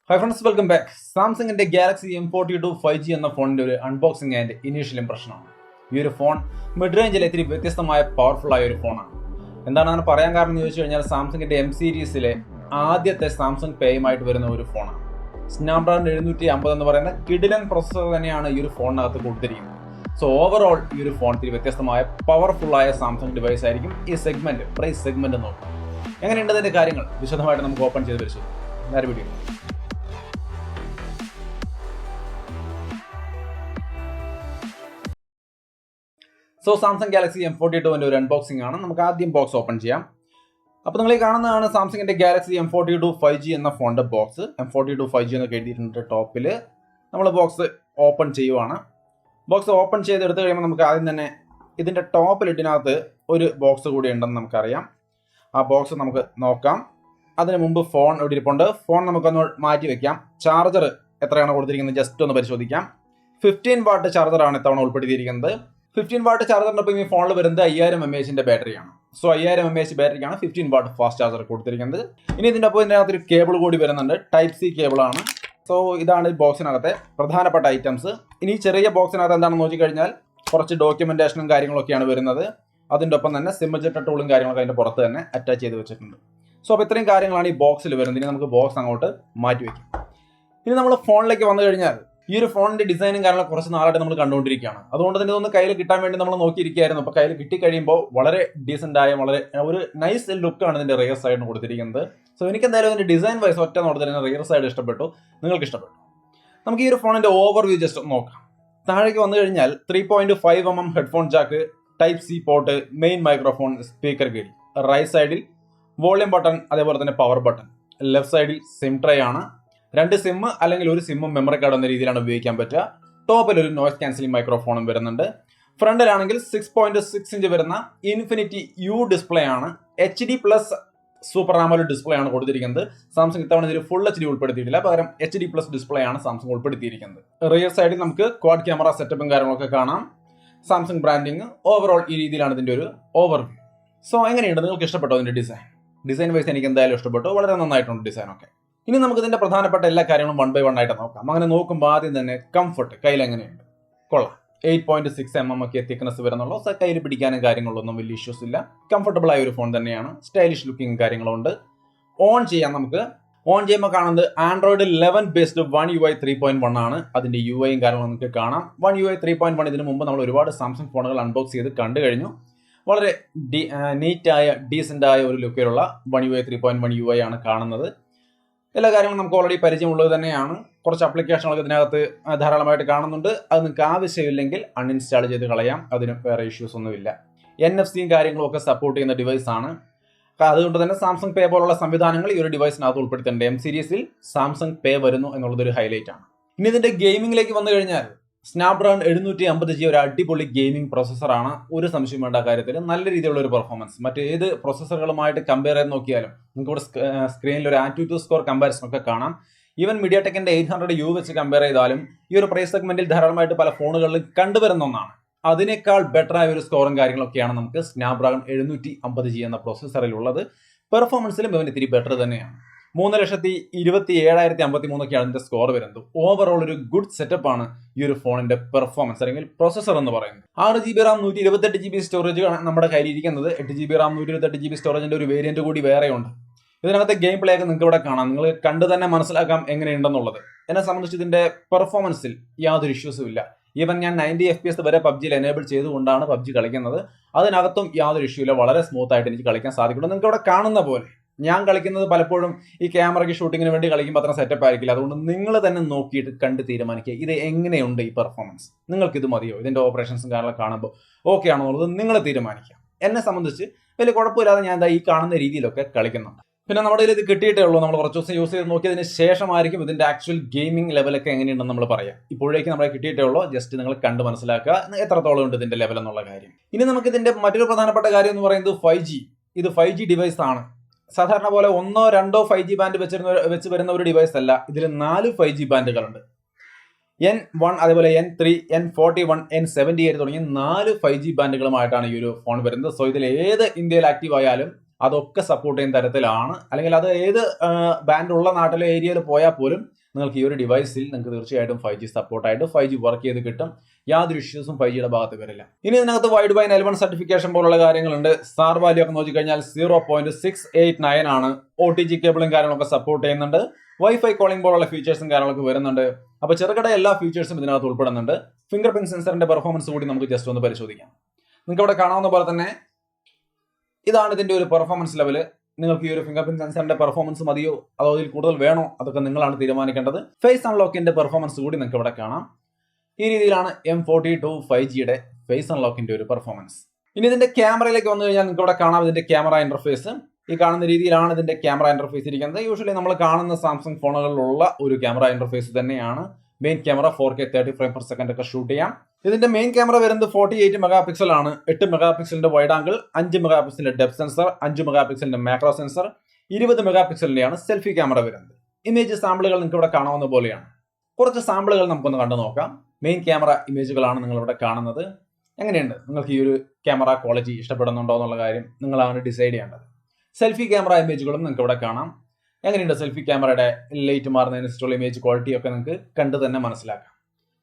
Hi friends, welcome back. Samsung Galaxy M42 5G എന്ന ഫോണിന്റെ ഒരു അൺബോക്സിംഗ് ആൻഡ് ഇനീഷ്യൽ ഇംപ്രഷനാണ്. ഈ ഒരു ഫോൺ മിഡ് റേഞ്ചിൽ ഇത്തിരി വ്യത്യസ്തമായ പവർഫുൾ ആയ ഒരു ഫോണാണ്. എന്താണ് അങ്ങനെ പറയാൻ കാരണം എന്ന് ചോദിച്ചു കഴിഞ്ഞാൽ സാംസങ്ങിന്റെ M സീരീസിലെ ആദ്യത്തെ സാംസങ് പേയുമായിട്ട് വരുന്ന ഒരു ഫോണാണ്. സ്നാപ്ഡ്രാഗൺ 750 എന്ന് പറയുന്ന കിടിലൻ പ്രൊസസ്സർ തന്നെയാണ് ഈ ഒരു ഫോണിനകത്ത് കൊടുത്തിരിക്കുന്നത്. സോ ഓവറോൾ ഈ ഒരു ഫോൺ ഇത്തിരി വ്യത്യസ്തമായ പവർഫുൾ ആയ സാംസങ് ഡിവൈസ് ആയിരിക്കും. ഈ സെഗ്മെന്റ് പ്രൈസ് സെഗ്മെന്റ് നോക്കാം. എങ്ങനെയുണ്ട് ഇതിന്റെ കാര്യങ്ങൾ വിശദമായിട്ട് നമുക്ക് ഓപ്പൺ ചെയ്ത് പരിശോധിക്കാം. Video so Samsung Galaxy M42 ഒരു അൺബോക്സിംഗ് ആണ്. നമുക്ക് ആദ്യം ബോക്സ് ഓപ്പൺ ചെയ്യാം. അപ്പോൾ നിങ്ങൾ ഈ കാണുന്നതാണ് സാംസങ്ങിന്റെ ഗാലക്സി M42 5G എന്ന ഫോണിന്റെ ബോക്സ്. M42 5G എന്നൊക്കെ എഴുതിയിട്ടുണ്ട് ടോപ്പിൽ. നമ്മൾ ബോക്സ് ഓപ്പൺ ചെയ്യുവാണ്. ബോക്സ് ഓപ്പൺ ചെയ്തെടുത്ത് കഴിയുമ്പോൾ നമുക്ക് ആദ്യം തന്നെ ഇതിന്റെ ടോപ്പിൽ ഇതിനകത്ത് ഒരു ബോക്സ് കൂടി ഉണ്ടെന്ന് നമുക്കറിയാം. ആ ബോക്സ് നമുക്ക് നോക്കാം. അതിന് മുമ്പ് ഫോൺ ഇവിടെ ഇരിപ്പുണ്ട്. ഫോൺ നമുക്കൊന്ന് മാറ്റി വെക്കാം. ചാർജർ എത്രയാണ് കൊടുത്തിരിക്കുന്നത് ജസ്റ്റ് ഒന്ന് പരിശോധിക്കാം. 15 വാട്ട് ചാർജറാണ് ഇത്തവണ ഉൾപ്പെടുത്തിയിരിക്കുന്നത്. 15 വാട്ട് ചാർജറിനൊപ്പം ഈ ഫോണിൽ വരുന്നത് 5000 mAh ബാറ്ററിയാണ്. സോ 5000 mAh ബാറ്ററിക്കാണ് 15 വാട്ട് ഫാസ്റ്റ് ചാർജർ കൊടുത്തിരിക്കുന്നത്. ഇനി ഇതിൻ്റെ ഒപ്പം ഇതിനകത്തൊരു കേബിൾ കൂടി വരുന്നുണ്ട്. Type C കേബിളാണ്. സോ ഇതാണ് ബോക്സിനകത്തെ പ്രധാനപ്പെട്ട ഐറ്റംസ്. ഇനി ചെറിയ ബോക്സിനകത്ത് എന്താണെന്ന് നോക്കിക്കഴിഞ്ഞാൽ കുറച്ച് ഡോക്യുമെന്റേഷനും കാര്യങ്ങളൊക്കെയാണ് വരുന്നത്. അതിൻ്റെ ഒപ്പം തന്നെ സിമ്മജെറ്റ ടൂളും കാര്യങ്ങളൊക്കെ അതിൻ്റെ പുറത്ത് തന്നെ അറ്റാച്ച് ചെയ്ത് വെച്ചിട്ടുണ്ട്. സോ അപ്പോൾ ഇത്രയും കാര്യങ്ങളാണ് ഈ ബോക്സിൽ വരുന്നത്. ഇനി നമുക്ക് ബോക്സ് അങ്ങോട്ട് മാറ്റി വയ്ക്കാം. ഇനി നമ്മൾ ഫോണിലേക്ക് വന്നു കഴിഞ്ഞാൽ ഈ ഒരു ഫോണിന്റെ ഡിസൈനും കാര്യങ്ങളും കുറച്ച് നാളായിട്ട് നമ്മൾ കണ്ടുകൊണ്ടിരിക്കുകയാണ്. അതുകൊണ്ട് തന്നെ ഇതൊന്ന് കയ്യിൽ കിട്ടാൻ വേണ്ടി നമ്മൾ നോക്കിയിരിക്കുകയായിരുന്നു. അപ്പോൾ കയ്യിൽ കിട്ടിക്കഴിയുമ്പോൾ വളരെ ഡീസൻ്റ് ആയ വളരെ ഒരു നൈസ് ലുക്കാണ് ഇതിന്റെ റിയർ സൈഡിന് കൊടുത്തിരിക്കുന്നത്. സോ എനിക്ക് എന്തായാലും ഇതിന്റെ ഡിസൈൻ വൈസ് ഒറ്റ നോട്ടത്തിൽ തന്നെ റിയർ സൈഡ് ഇഷ്ടപ്പെട്ടു. നിങ്ങൾക്ക് ഇഷ്ടപ്പെട്ടു? നമുക്ക് ഈ ഒരു ഫോണിന്റെ ഓവർവ്യൂ ജസ്റ്റ് നോക്കാം. താഴേക്ക് വന്നു കഴിഞ്ഞാൽ 3.5 mm headphone jack, type C port, main microphone, speaker gauge. Right സൈഡിൽ വോളിയം ബട്ടൺ, അതേപോലെ തന്നെ പവർ ബട്ടൺ. ലെഫ്റ്റ് സൈഡിൽ സിം ട്രേ ആണ്. 2 സിം അല്ലെങ്കിൽ ഒരു സിമ്മും മെമ്മറി കാർഡ് എന്ന രീതിയിലാണ് ഉപയോഗിക്കാൻ പറ്റുക. ടോപ്പിൽ ഒരു നോയ്സ് ക്യാൻസലിംഗ് മൈക്രോഫോണും വരുന്നുണ്ട്. ഫ്രണ്ടിലാണെങ്കിൽ 6.6 ഇഞ്ച് വരുന്ന ഇൻഫിനിറ്റി യു ഡിസ്പ്ലേ ആണ്. HD+ സൂപ്പർ ആമോലെഡ് ഡിസ്പ്ലേ ആണ് കൊടുത്തിരിക്കുന്നത്. സാംസങ് ഇത്തവണ ഇതിൽ ഫുൾ HD ഉൾപ്പെടുത്തിയിട്ടില്ല, പകരം HD+ ഡിസ്പ്ലേ ആണ് സാംസങ് ഉൾപ്പെടുത്തിയിരിക്കുന്നത്. റിയർ സൈഡിൽ നമുക്ക് ക്വാഡ് ക്യാമറ സെറ്റപ്പും കാര്യങ്ങളൊക്കെ കാണാം. സാംസങ് ബ്രാൻഡിങ് ഓവറോൾ ഈ രീതിയിലാണ് ഇതിന്റെ ഒരു ഓവർവ്യൂ. സോ എങ്ങനെയുണ്ട്? നിങ്ങൾക്ക് ഇഷ്ടപ്പെട്ടോ ഇതിന്റെ ഡിസൈൻ വൈസ്? എനിക്ക് എന്തായാലും ഇഷ്ടപ്പെട്ടു. വളരെ നന്നായിട്ടുണ്ട് ഡിസൈൻ ഒക്കെ. ഇനി നമുക്ക് ഇതിന്റെ പ്രധാനപ്പെട്ട എല്ലാ കാര്യങ്ങളും 1 by 1 ആയിട്ട് നോക്കാം. അങ്ങനെ നോക്കുമ്പോൾ ആദ്യം തന്നെ കംഫർട്ട് കയ്യിൽ എങ്ങനെയുണ്ട്? കൊള്ളാം. 8.6 mm ഒക്കെ തിക്നെസ് വരുന്നുള്ളൂ. സോ കയ്യിൽ പിടിക്കാനും കാര്യങ്ങളൊന്നും വലിയ ഇഷ്യൂസ് ഇല്ല. കംഫർട്ടബിൾ ആയ ഒരു ഫോൺ തന്നെയാണ്. സ്റ്റൈലിഷ് ലുക്കിംഗ് കാര്യങ്ങളുണ്ട്. ഓൺ ചെയ്യാം. നമുക്ക് ഓൺ ചെയ്യുമ്പോൾ കാണുന്നത് Android 11 ബേസ്ഡ് One UI 3.1 ആണ്. അതിന്റെ UIയും കാര്യങ്ങളും നമുക്ക് കാണാം. One UI 3.1 ഇതിനു മുമ്പ് നമ്മൾ ഒരുപാട് സാംസങ് ഫോണുകൾ അൺബോക്സ് ചെയ്ത് കണ്ടു കഴിഞ്ഞു. വളരെ നീറ്റായ ഡീസൻ്റ് ആയ ഒരു ലുക്കിലുള്ള One UI 3.1 UI ആണ് കാണുന്നത്. എല്ലാ കാര്യങ്ങളും നമുക്ക് ഓൾറെഡി പരിചയമുള്ളത് തന്നെയാണ്. കുറച്ച് ആപ്ലിക്കേഷനുകളൊക്കെ ഇതിനകത്ത് ധാരാളമായിട്ട് കാണുന്നുണ്ട്. അത് നിങ്ങൾക്ക് ആവശ്യമില്ലെങ്കിൽ അൺഇൻസ്റ്റാൾ ചെയ്ത് കളയാം. അതിന് വേറെ ഇഷ്യൂസ് ഒന്നുമില്ല. NFC കാര്യങ്ങളും ഒക്കെ സപ്പോർട്ട് ചെയ്യുന്ന ഡിവൈസ് ആണ്. അതുകൊണ്ട് തന്നെ സാംസങ് പേ പോലുള്ള സംവിധാനങ്ങൾ ഈ ഒരു ഡിവൈസിനകത്ത് ഉൾപ്പെടുത്തിയിട്ടുണ്ട്. M സീരീസിൽ സാംസങ് പേ വരുന്നു എന്നുള്ളതൊരു ഹൈലൈറ്റ് ആണ്. ഇനി ഇതിന്റെ ഗെയിമിംഗിലേക്ക് വന്നു കഴിഞ്ഞാൽ സ്നാപ്ഡ്രാഗൺ 750G ഒരു അടിപൊളി ഗെയിമിംഗ് പ്രൊസസ്സറാണ്. ഒരു സംശയം വേണ്ട കാര്യത്തിൽ. നല്ല രീതിയിലുള്ള ഒരു പെർഫോമൻസ് മറ്റേത് പ്രൊസസ്സറുകളുമായിട്ട് കമ്പയർ ചെയ്ത് നോക്കിയാലും നിങ്ങൾക്ക് ഇവിടെ സ്ക്രീനിൽ ഒരു AnTuTu സ്കോർ കമ്പാരിസൺ ഒക്കെ കാണാം. ഈവൻ MediaTekന്റെ 800U വെച്ച് കമ്പയർ ചെയ്താലും ഈ ഒരു പ്രൈസ് സെഗ്മെന്റിൽ ധാരാളമായിട്ട് പല ഫോണുകളിലും കണ്ടുവരുന്ന ഒന്നാണ്. അതിനേക്കാൾ ബെറ്റർ ആയ ഒരു സ്കോറും കാര്യങ്ങളൊക്കെയാണ് നമുക്ക് സ്നാപ്ഡ്രാഗൺ 750G എന്ന പ്രൊസസ്സറിൽ ഉള്ളത്. പെർഫോമൻസിലും ഇവൻ ഇത്തിരി ബെറ്റർ തന്നെയാണ്. 3,27,053 ഒക്കെയാണ് ഇതിന്റെ സ്കോർ വരുന്നത്. ഓവറോൾ ഒരു ഗുഡ് സെറ്റപ്പ് ആണ് ഈ ഒരു ഫോണിന്റെ പെർഫോമൻസ് അല്ലെങ്കിൽ പ്രൊസസ്സർ എന്ന് പറയുന്നത്. 6GB RAM 128GB സ്റ്റോറേജ് നമ്മുടെ കയ്യിൽ ഇരിക്കുന്നത്. 8GB RAM 128GB സ്റ്റോറേജിന്റെ ഒരു വേരിയന്റ് കൂടി വേറെയുണ്ട്. ഇതിനകത്തെ ഗെയിം പ്ലേ ഒക്കെ നിങ്ങൾക്ക് ഇവിടെ കാണാം. നിങ്ങൾ കണ്ടു തന്നെ മനസ്സിലാക്കാം എങ്ങനെയുണ്ടെന്നുള്ളത്. എന്നെ സംബന്ധിച്ച് ഇതിന്റെ പെർഫോമൻസിൽ യാതൊരു ഇഷ്യൂസും ഇല്ല. ഈവൻ ഞാൻ 90 FPS വരെ പബ്ജിയിൽ എനേബിൾ ചെയ്തുകൊണ്ടാണ് പബ്ജി കളിക്കുന്നത്. അതിനകത്തും യാതൊരു ഇഷ്യൂ ഇല്ല. വളരെ സ്മൂത്ത് ആയിട്ട് എനിക്ക് കളിക്കാൻ സാധിക്കുള്ളൂ. നിങ്ങൾക്ക് ഇവിടെ കാണുന്ന പോലെ ഞാൻ കളിക്കുന്നത് പലപ്പോഴും ഈ ക്യാമറയ്ക്ക് ഷൂട്ടിങ്ങിന് വേണ്ടി കളിക്കുമ്പോൾ അത്ര സെറ്റപ്പ് ആയിരിക്കില്ല. അതുകൊണ്ട് നിങ്ങൾ തന്നെ നോക്കിയിട്ട് കണ്ട് തീരുമാനിക്കുക ഇത് എങ്ങനെയുണ്ട് ഈ പെർഫോമൻസ്. നിങ്ങൾക്ക് ഇത് മതിയോ? ഇതിന്റെ ഓപ്പറേഷൻസും കാര്യങ്ങളൊക്കെ കാണുമ്പോൾ ഓക്കെ ആണോ എന്നുള്ളത് നിങ്ങൾ തീരുമാനിക്കുക. എന്നെ സംബന്ധിച്ച് വലിയ കുഴപ്പമില്ലാതെ ഞാൻ ഈ കാണുന്ന രീതിയിലൊക്കെ കളിക്കുന്നുണ്ട്. പിന്നെ നമ്മുടെ ഇത് കിട്ടിയിട്ടേ ഉള്ളൂ. നമ്മൾ കുറച്ച് ദിവസം യൂസ് ചെയ്ത് നോക്കിയതിന് ശേഷമായിരിക്കും ഇതിന്റെ ആക്ച്വൽ ഗെയിമിംഗ് ലെവലൊക്കെ എങ്ങനെയുണ്ടെന്ന് നമ്മൾ പറയാം. ഇപ്പോഴേക്ക് നമ്മളെ കിട്ടിയിട്ടേ ഉള്ളൂ. ജസ്റ്റ് നിങ്ങൾ കണ്ട് മനസ്സിലാക്കുക എത്രത്തോളം ഉണ്ട് ഇതിന്റെ ലെവൽ എന്നുള്ള കാര്യം. ഇനി നമുക്ക് ഇതിന്റെ മറ്റൊരു പ്രധാനപ്പെട്ട കാര്യം എന്ന് പറയുന്നത് 5G. ഇത് 5G ഡിവൈസ് ആണ്. സാധാരണ പോലെ 1 or 2 5G ബാൻഡ് വെച്ച് വരുന്ന ഒരു ഡിവൈസ് അല്ല. ഇതിൽ 4 5G ബാൻഡുകളുണ്ട്. N1, അതേപോലെ N3, N41, N78 തുടങ്ങിയ 4 5G ബാൻഡുകളുമായിട്ടാണ് ഈ ഒരു ഫോൺ വരുന്നത്. സോ ഇതിൽ ഏത് ഇന്ത്യയിൽ ആക്റ്റീവ് ആയാലും അതൊക്കെ സപ്പോർട്ട് ചെയ്യുന്ന തരത്തിലാണ്. അല്ലെങ്കിൽ അത് ഏത് ബാൻഡുള്ള നാട്ടിലെ ഏരിയയിൽ പോയാൽ പോലും നിങ്ങൾക്ക് ഈ ഒരു ഡിവൈസിൽ നിങ്ങൾക്ക് തീർച്ചയായിട്ടും 5G സപ്പോർട്ടായിട്ട് 5G വർക്ക് ചെയ്ത് കിട്ടും. യാതൊരു ഇഷ്യൂസും 5Gയുടെ ഭാഗത്ത് വരില്ല. ഇനി ഇതിനകത്ത് വൈഡ് ബൈൻ L1 സർട്ടിഫിക്കേഷൻ പോലുള്ള കാര്യങ്ങളുണ്ട്. സ്റ്റാർ വാല്യൂ ഒക്കെ നോക്കിക്കഴിഞ്ഞാൽ 0.689 ആണ്. OTG കേബിളും കാര്യങ്ങളൊക്കെ സപ്പോർട്ട് ചെയ്യുന്നുണ്ട്. വൈഫൈ കോളിംഗ് പോലുള്ള ഫീച്ചേഴ്സും കാര്യങ്ങളൊക്കെ വരുന്നുണ്ട്. അപ്പോൾ ചെറുകിട എല്ലാ ഫീച്ചേഴ്സും ഇതിനകത്ത് ഉൾപ്പെടുന്നുണ്ട്. ഫിംഗർ പ്രിന്റ് സെൻസറിന്റെ പെർഫോമൻസ് കൂടി നമുക്ക് ജസ്റ്റ് ഒന്ന് പരിശോധിക്കാം. നിങ്ങൾക്ക് ഇവിടെ കാണാവുന്ന പോലെ തന്നെ ഇതാണ് ഇതിന്റെ ഒരു പെർഫോമൻസ് ലെവല്. നിങ്ങൾക്ക് ഈ ഒരു ഫിംഗർ പ്രിന്റ് സെൻസറിന്റെ പെർഫോമൻസ് മതിയോ അതോ അതിൽ കൂടുതൽ വേണോ അതൊക്കെ നിങ്ങളാണ് തീരുമാനിക്കേണ്ടത്. ഫേസ് അൺലോക്കിന്റെ പെർഫോമൻസ് കൂടി നിങ്ങൾക്ക് ഇവിടെ കാണാം. ഈ രീതിയിലാണ് M42 5Gയുടെ ഫേസ് അൺലോക്കിന്റെ ഒരു പെർഫോമൻസ്. ഇനി ഇതിന്റെ ക്യാമറയിലേക്ക് വന്നു കഴിഞ്ഞാൽ നിങ്ങൾക്ക് ഇവിടെ കാണാം ഇതിന്റെ ക്യാമറ ഇന്റർഫേസ്. ഈ കാണുന്ന രീതിയിലാണ് ഇതിന്റെ ക്യാമറ ഇന്റർഫേസ് ഇരിക്കുന്നത്. യൂഷ്വലി നമ്മൾ കാണുന്ന സാംസങ് ഫോണുകളിലുള്ള ഒരു ക്യാമറ ഇന്റർഫേസ് തന്നെയാണ്. Main camera 4K 30 frame per second ഒക്കെ ഷൂട്ട് ചെയ്യാം. ഇതിന്റെ മെയിൻ ക്യാമറ വരുന്നത് 48 മെഗാ പിക്സൽ ആണ്. 8 മെഗാ പിക്സലിന്റെ വൈഡ് ആംഗിൾ, 5 മെഗാ പിക്സലിന്റെ ഡെപ്ത് സെൻസർ, 5 മെഗാ പിക്സലിന്റെ മാക്രോ സെൻസർ, 20 മെഗാ പിക്സലിന്റെയാണ് സെൽഫി ക്യാമറ വരുന്നത്. ഇമേജ് സാമ്പിളുകൾ നിങ്ങൾക്ക് ഇവിടെ കാണാവുന്ന പോലെയാണ്. കുറച്ച് സാമ്പിളുകൾ നമുക്കൊന്ന് കണ്ടു നോക്കാം. മെയിൻ ക്യാമറ ഇമേജുകളാണ് നിങ്ങൾ ഇവിടെ കാണുന്നത്. എങ്ങനെയുണ്ട്? നിങ്ങൾക്ക് ഈ ഒരു ക്യാമറ ക്വാളിറ്റി ഇഷ്ടപ്പെടുന്നുണ്ടോ എന്നുള്ള കാര്യം നിങ്ങളാണ് ഡിസൈഡ് ചെയ്യേണ്ടത്. സെൽഫി ക്യാമറ ഇമേജുകളും നിങ്ങൾക്ക് ഇവിടെ കാണാം. എങ്ങനെയുണ്ട് സെൽഫി ക്യാമറയുടെ ലൈറ്റ് മാറുന്നതിനനുസരിച്ചുള്ള ഇമേജ് ക്വാളിറ്റി ഒക്കെ നിങ്ങൾക്ക് കണ്ടു തന്നെ മനസ്സിലാക്കാം.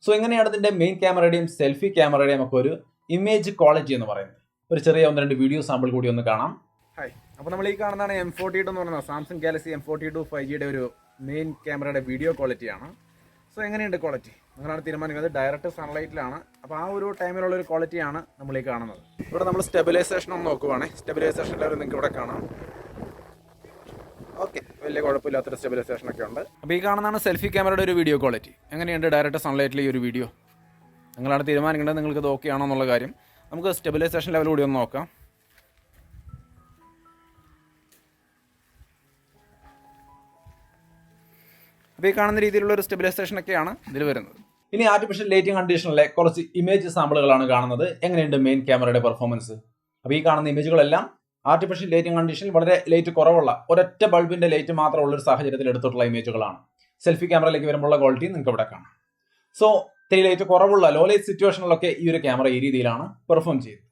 സോ എങ്ങനെയാണ് ഇതിന്റെ മെയിൻ ക്യാമറയുടെയും സെൽഫി ക്യാമറയുടെയും ഒക്കെ ഒരു ഇമേജ് ക്വാളിറ്റി എന്ന് പറയുന്നത്? ഒരു ചെറിയ 1-2 വീഡിയോ സാമ്പിൾ കൂടി ഒന്ന് കാണാം. ഹായ്, അപ്പോൾ നമ്മൾ ഈ കാണുന്നതാണ് M42 എന്ന് പറയുന്നത് സാംസങ് ഗാലക്സി M42 5Gയുടെ ഒരു മെയിൻ ക്യാമറയുടെ വീഡിയോ ക്വാളിറ്റിയാണ്. സോ എങ്ങനെയുണ്ട് ക്വാളിറ്റി? നിങ്ങളാണ് തീരുമാനിക്കുന്നത്. ഡയറക്റ്റ് സൺലൈറ്റിലാണ്. അപ്പോൾ ആ ഒരു ടൈമിലുള്ള ഒരു ക്വാളിറ്റിയാണ് നമ്മൾ ഈ കാണുന്നത്. ഇവിടെ നമ്മൾ സ്റ്റെബിലൈസേഷൻ ഒന്ന് നോക്കുവാണെങ്കിൽ സ്റ്റെബിലൈസേഷൻ ലെവൽ നിങ്ങൾക്ക് ഇവിടെ കാണാം. ഓക്കെ, വലിയ കുഴപ്പമില്ലാത്തൊരു സ്റ്റെബിലൈസേഷൻ ഒക്കെ ഉണ്ട്. അപ്പോൾ ഈ കാണുന്നതാണ് സെൽഫി ക്യാമറയുടെ ഒരു വീഡിയോ ക്വാളിറ്റി. എങ്ങനെയുണ്ട് ഡയറക്റ്റ് സൺലൈറ്റിൽ ഈ ഒരു വീഡിയോ? നിങ്ങളാണ് തീരുമാനിക്കേണ്ടത് നിങ്ങൾക്ക് ഇത് ഓക്കെ ആണോ എന്നുള്ള കാര്യം. നമുക്ക് സ്റ്റെബിലൈസേഷൻ ലെവൽ കൂടി ഒന്ന് നോക്കാം. അപ്പോൾ ഈ കാണുന്ന രീതിയിലുള്ള ഒരു സ്റ്റെബിലൈസേഷൻ ഒക്കെയാണ് ഇതിൽ വരുന്നത്. ഇനി ആർട്ടിഫിഷ്യൽ ലൈറ്റിംഗ് കണ്ടീഷനിലെ കുറച്ച് ഇമേജ് സാമ്പിളുകളാണ് കാണുന്നത്. എങ്ങനെയുണ്ട് മെയിൻ ക്യാമറയുടെ പെർഫോമൻസ്? അപ്പോൾ ഈ കാണുന്ന ഇമേജുകളെല്ലാം ആർട്ടിഫിഷ്യൽ ലൈറ്റിംഗ് കണ്ടീഷനിൽ വളരെ ലൈറ്റ് കുറവുള്ള ഒരൊറ്റ ബൾബിന്റെ ലൈറ്റ് മാത്രമുള്ള ഒരു സാഹചര്യത്തിൽ എടുത്തിട്ടുള്ള ഇമേജുകളാണ്. സെൽഫി ക്യാമറയിലേക്ക് വരുമ്പോഴുള്ള ക്വാളിറ്റി നിങ്ങൾക്ക് ഇവിടെ കാണാം. സോ ഇത്തിരി ലൈറ്റ് കുറവുള്ള ലോ ലൈറ്റ് സിറ്റുവേഷനിലൊക്കെ ഈ ഒരു ക്യാമറ ഈ രീതിയിലാണ് പെർഫോം ചെയ്തത്.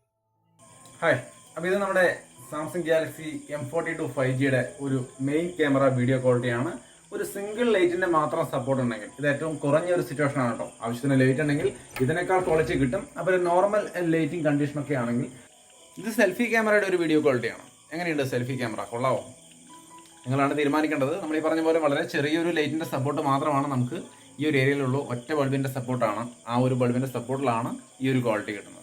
ഹായ്, അപ്പോൾ ഇത് നമ്മുടെ സാംസങ് ഗാലക്സി M42 5Gയുടെ ഒരു മെയിൻ ക്യാമറ വീഡിയോ ക്വാളിറ്റിയാണ്. ഒരു സിംഗിൾ ലൈറ്റിന്റെ മാത്രം സപ്പോർട്ട് ഉണ്ടെങ്കിൽ ഇത് ഏറ്റവും കുറഞ്ഞ ഒരു സിറ്റുവേഷൻ ആണ് കേട്ടോ. ആവശ്യത്തിന് ലൈറ്റ് ഉണ്ടെങ്കിൽ ഇതിനേക്കാൾ ക്വാളിറ്റി കിട്ടും. അപ്പോൾ നോർമൽ ലൈറ്റിംഗ് കണ്ടീഷനൊക്കെ ആണെങ്കിൽ ഇത് സെൽഫി ക്യാമറയുടെ ഒരു വീഡിയോ ക്വാളിറ്റിയാണ്. എങ്ങനെയുണ്ട് സെൽഫി ക്യാമറ? കൊള്ളാവോ? നിങ്ങളാണ് തീരുമാനിക്കേണ്ടത്. നമ്മൾ ഈ പറഞ്ഞ പോലെ വളരെ ചെറിയൊരു ലൈറ്റിന്റെ സപ്പോർട്ട് മാത്രമാണ് നമുക്ക് ഈ ഒരു ഏരിയയിലുള്ളൂ. ഒറ്റ ബൾബിന്റെ സപ്പോർട്ടാണ്. ആ ഒരു ബൾബിന്റെ സപ്പോർട്ടിലാണ് ഈ ഒരു ക്വാളിറ്റി കിട്ടുന്നത്.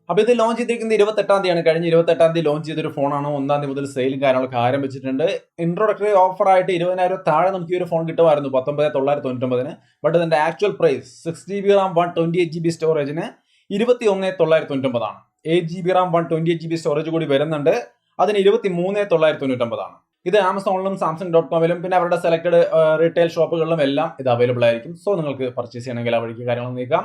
അപ്പോൾ ഇത് ലോഞ്ച് ചെയ്തിരിക്കുന്നത് 28-ാം തീയതിയാണ്. കഴിഞ്ഞ 28-ാം തീയതി ലോഞ്ച് ചെയ്തൊരു ഫോണാണ്. 1-ാം തീയതി മുതൽ സെയിലും കാര്യങ്ങളൊക്കെ ആരംഭിച്ചിട്ടുണ്ട്. ഇൻട്രോഡക്ടറി ഓഫർ ആയിട്ട് 20,000 താഴെ നമുക്ക് ഈ ഒരു ഫോൺ കിട്ടുമായിരുന്നു 19,999. ബട്ട് ഇതിന്റെ actual price 6GB Ram 128GB സ്റ്റോറേജിന് 21,999 ആണ്. 8GB റാം 128GB സ്റ്റോറേജ് കൂടി വരുന്നുണ്ട്. അതിന് 23,999 ആണ്. ഇത് ആമസോണിലും Samsung.com-ലും പിന്നെ അവരുടെ സെലക്ടഡ് റീറ്റെയിൽ ഷോപ്പുകളിലും എല്ലാം ഇത് അവൈലബിൾ ആയിരിക്കും. സോ നിങ്ങൾക്ക് പർച്ചേസ് ചെയ്യണമെങ്കിൽ ആ വഴിക്ക് കാര്യങ്ങൾ നീക്കാം.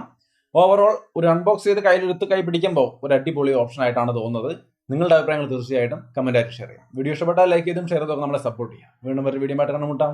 ഓവറോൾ ഒരു അൺബോക്സ് ചെയ്ത് കയ്യിലെടുത്ത് കൈ പിടിക്കുമ്പോൾ ഒരു അടിപൊളി ഓപ്ഷൻ ആയിട്ടാണ് തോന്നുന്നത്. നിങ്ങളുടെ അഭിപ്രായങ്ങൾ തീർച്ചയായിട്ടും കമന്റ് ആയിട്ട് ഷെയർ ചെയ്യാം. വീഡിയോ ഇഷ്ടപ്പെട്ടാൽ ലൈക്ക് ചെയ്തും ഷെയർ ചെയ്തൊക്കെ നമ്മളെ സപ്പോർട്ട് ചെയ്യാം. വീണ്ടും ഒരു വീഡിയോ ആയിട്ട് കണ്ടുമുട്ടാം.